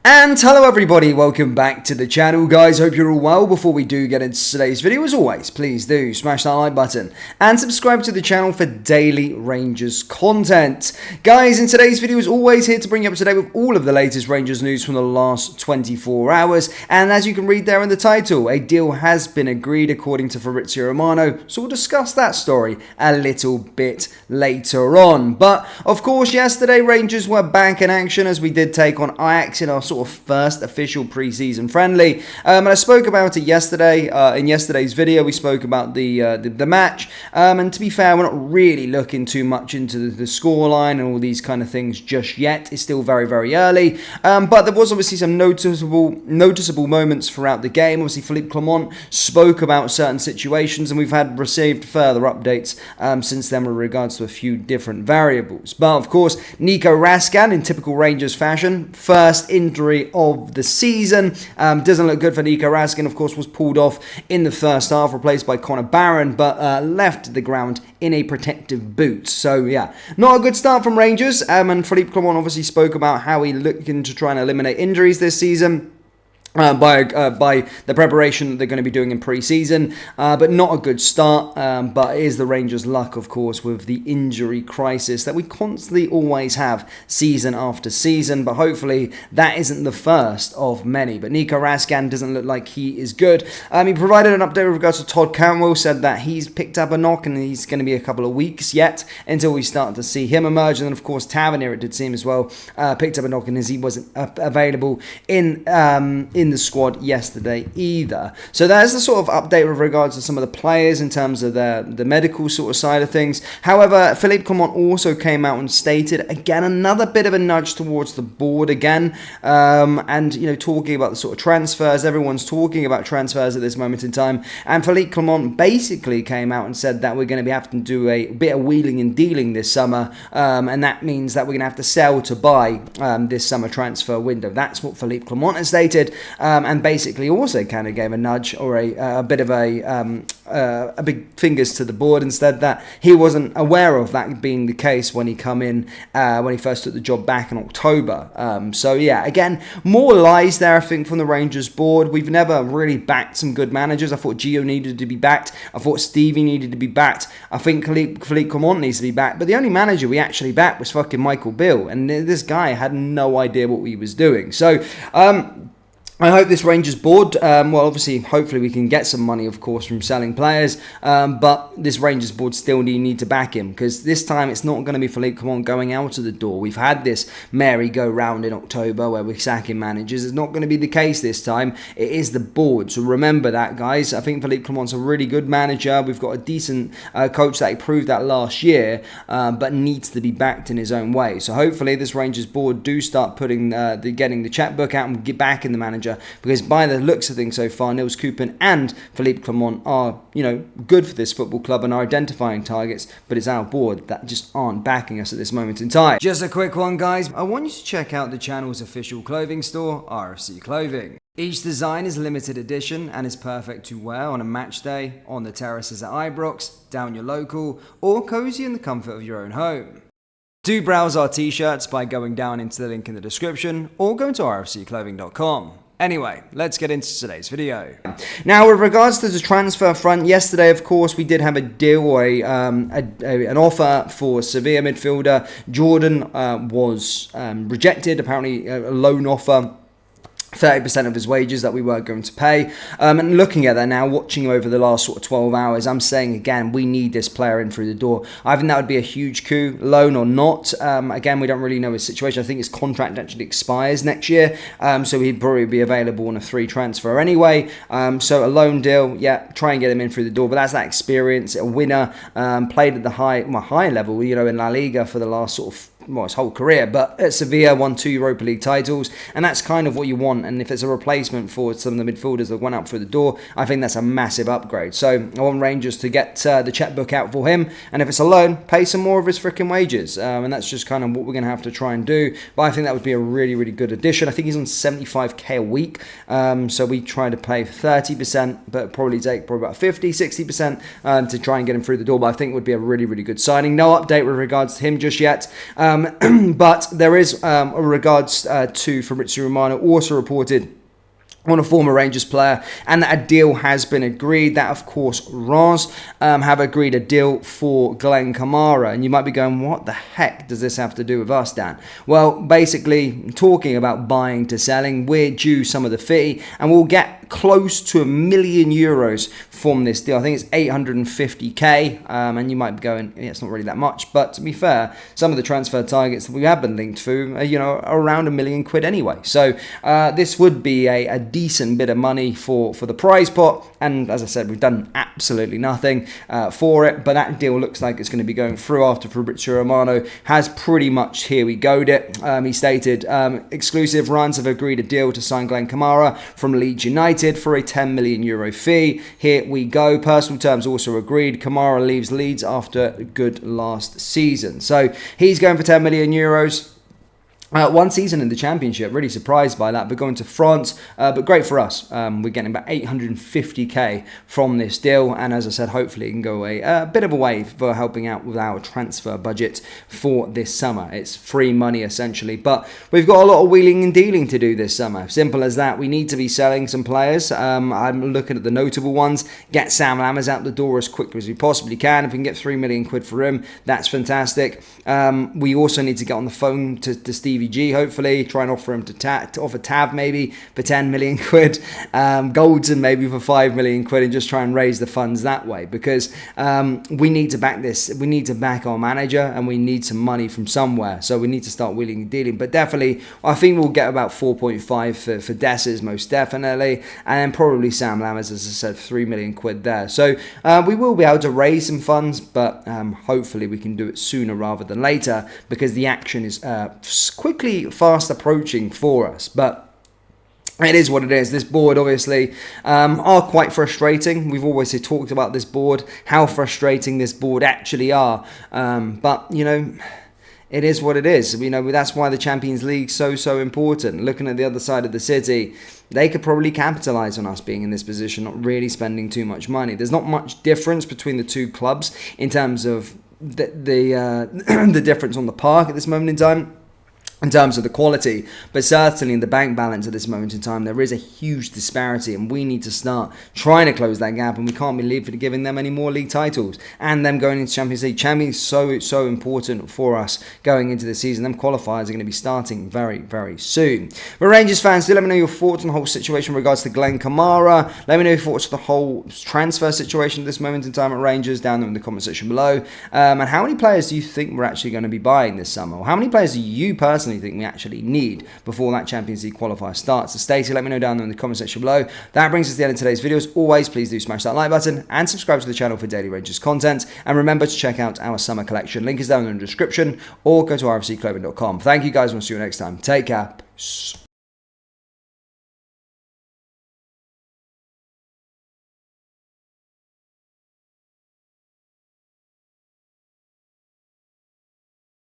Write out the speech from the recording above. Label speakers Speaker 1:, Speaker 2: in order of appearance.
Speaker 1: And hello everybody, welcome back to the channel guys, hope you're all well. Before we do get into today's video, as always, please do smash that like button and subscribe to the channel for daily Rangers content. Guys, in today's video, as always, here to bring you up to date with all of the latest Rangers news from the last 24 hours. And as you can read there in the title, a deal has been agreed according to Fabrizio Romano, so we'll discuss that story a little bit later on. But of course, yesterday Rangers were back in action as we did take on Ajax in our sort of first official pre-season friendly, and I spoke about it yesterday. In yesterday's video, we spoke about the match, and to be fair, we're not really looking too much into the scoreline and all these kind of things just yet. It's still very, very early, but there was obviously some noticeable moments throughout the game. Obviously, Philippe Clement spoke about certain situations, and we've received further updates since then with regards to a few different variables. But of course, Nico Raskan, in typical Rangers fashion, first injury of the season. Doesn't look good for Nico Raskan. Of course, was pulled off in the first half, replaced by Connor Barron, but left the ground in a protective boot. So yeah, not a good start from Rangers. And Philippe Clement obviously spoke about how he looking to try and eliminate injuries this season. By the preparation they're going to be doing in pre-season, but not a good start, but it is the Rangers' luck, of course, with the injury crisis that we constantly always have season after season, but hopefully that isn't the first of many. But Nico Raskan doesn't look like he is good. He provided an update with regards to Todd Cantwell, said that he's picked up a knock and he's going to be a couple of weeks yet until we start to see him emerge. And then, of course, Tavernier, it did seem as well, picked up a knock and as he wasn't available in the squad yesterday either. So there's the sort of update with regards to some of the players in terms of the medical sort of side of things. However, Philippe Clement also came out and stated again another bit of a nudge towards the board again, and you know, talking about the sort of transfers. Everyone's talking about transfers at this moment in time, and Philippe Clement basically came out and said that we're going to be having to do a bit of wheeling and dealing this summer, and that means that we're going to have to sell to buy this summer transfer window. That's what Philippe Clement has stated. And basically also kind of gave a nudge or a bit of a big fingers to the board and said that he wasn't aware of that being the case when he come in, when he first took the job back in October. So yeah, again, more lies there, I think, from the Rangers board. We've never really backed some good managers. I thought Gio needed to be backed. I thought Stevie needed to be backed. I think Philippe Clement needs to be backed. But the only manager we actually backed was fucking Michael Beale. And this guy had no idea what he was doing. So, I hope this Rangers board, well, obviously, hopefully we can get some money, of course, from selling players, but this Rangers board still need to back him, because this time it's not going to be Philippe Clement going out of the door. We've had this merry-go-round in October where we're sacking managers. It's not going to be the case this time. It is the board, so remember that, guys. I think Philippe Clement's a really good manager. We've got a decent coach that he proved that last year, but needs to be backed in his own way. So hopefully this Rangers board do start putting getting the checkbook out and get back in the manager. Because by the looks of things so far, Nils Koopman and Philippe Clement are, you know, good for this football club and are identifying targets, but it's our board that just aren't backing us at this moment in time. Just a quick one, guys. I want you to check out the channel's official clothing store, RFC Clothing. Each design is limited edition and is perfect to wear on a match day, on the terraces at Ibrox, down your local, or cozy in the comfort of your own home. Do browse our t-shirts by going down into the link in the description or going to rfcclothing.com. Anyway, let's get into today's video. Now, with regards to the transfer front, yesterday, of course, we did have a deal or an offer for Sevilla midfielder. Jordan was rejected, apparently a loan offer. 30% of his wages that we were going to pay. And looking at that now, watching him over the last sort of 12 hours, I'm saying again, we need this player in through the door. I think that would be a huge coup, loan or not. Again, we don't really know his situation. I think his contract actually expires next year, so he'd probably be available on a free transfer anyway. So a loan deal, yeah, try and get him in through the door. But that's that experience, a winner, played at the high level, you know, in La Liga for the last sort of his whole career, but at Sevilla won 2 Europa League titles, and that's kind of what you want. And if it's a replacement for some of the midfielders that went out through the door, I think that's a massive upgrade. So I want Rangers to get the checkbook out for him, and if it's a loan, pay some more of his freaking wages, and that's just kind of what we're going to have to try and do. But I think that would be a really, really good addition. I think he's on 75k a week, so we try to pay 30%, but probably take about 50-60% to try and get him through the door. But I think it would be a really, really good signing. No update with regards to him just yet. But there is regards to Fabrizio Romano also reported on a former Rangers player, and that a deal has been agreed. That, of course, Reims have agreed a deal for Glenn Kamara. And you might be going, what the heck does this have to do with us, Dan? Well, basically, talking about buying to selling, we're due some of the fee, and we'll get close to €1 million from this deal. I think it's 850k, and you might be going, yeah, it's not really that much. But to be fair, some of the transfer targets that we have been linked to, are around £1 million anyway. So this would be a decent bit of money for the prize pot, and as I said, we've done absolutely nothing for it, but that deal looks like it's going to be going through after Fabrizio Romano has pretty much here we go'd it. He stated, exclusive runs have agreed a deal to sign Glenn Kamara from Leeds United for a €10 million fee. Here we go. Personal terms also agreed. Kamara leaves Leeds after a good last season, so he's going for €10 million. One season in the Championship, really surprised by that, but going to France, but great for us. We're getting about 850k from this deal, and as I said, hopefully it can go a bit of a way for helping out with our transfer budget for this summer. It's free money essentially, but we've got a lot of wheeling and dealing to do this summer. Simple as that. We need to be selling some players. I'm looking at the notable ones. Get Sam Lammers out the door as quickly as we possibly can. If we can get £3 million for him, that's fantastic. We also need to get on the phone to Stevie G, hopefully, try and offer him to offer Tav maybe for £10 million, Goldson maybe for £5 million, and just try and raise the funds that way, because we need to back this. We need to back our manager, and we need some money from somewhere. So we need to start wheeling and dealing. But definitely, I think we'll get about 4.5 for Desses, most definitely, and then probably Sam Lammers, as I said, £3 million there. So we will be able to raise some funds, but hopefully we can do it sooner rather than later, because the action is quickly fast approaching for us. But it is what it is. This board obviously are quite frustrating. We've always talked about this board, how frustrating this board actually are. But it is what it is. That's why the Champions League is so important. Looking at the other side of the city, they could probably capitalise on us being in this position, not really spending too much money. There's not much difference between the two clubs in terms of the difference on the park at this moment in time, in terms of the quality, but certainly in the bank balance at this moment in time, there is a huge disparity, and we need to start trying to close that gap, and we can't believe for giving them any more league titles and them going into Champions League. Champions is so important for us going into the season. Them qualifiers are going to be starting very, very soon. But Rangers fans, do let me know your thoughts on the whole situation in regards to Glenn Kamara. Let me know your thoughts on the whole transfer situation at this moment in time at Rangers down there in the comment section below. And how many players do you think we're actually going to be buying this summer? Or how many players do you personally think we actually need before that Champions League qualifier starts? So Stacey, let me know down there in the comment section below. That brings us to the end of today's video. As always, please do smash that like button and subscribe to the channel for daily Rangers content. And remember to check out our summer collection. Link is down in the description, or go to rfcclothing.com. Thank you guys, and we'll see you next time. Take care. Peace.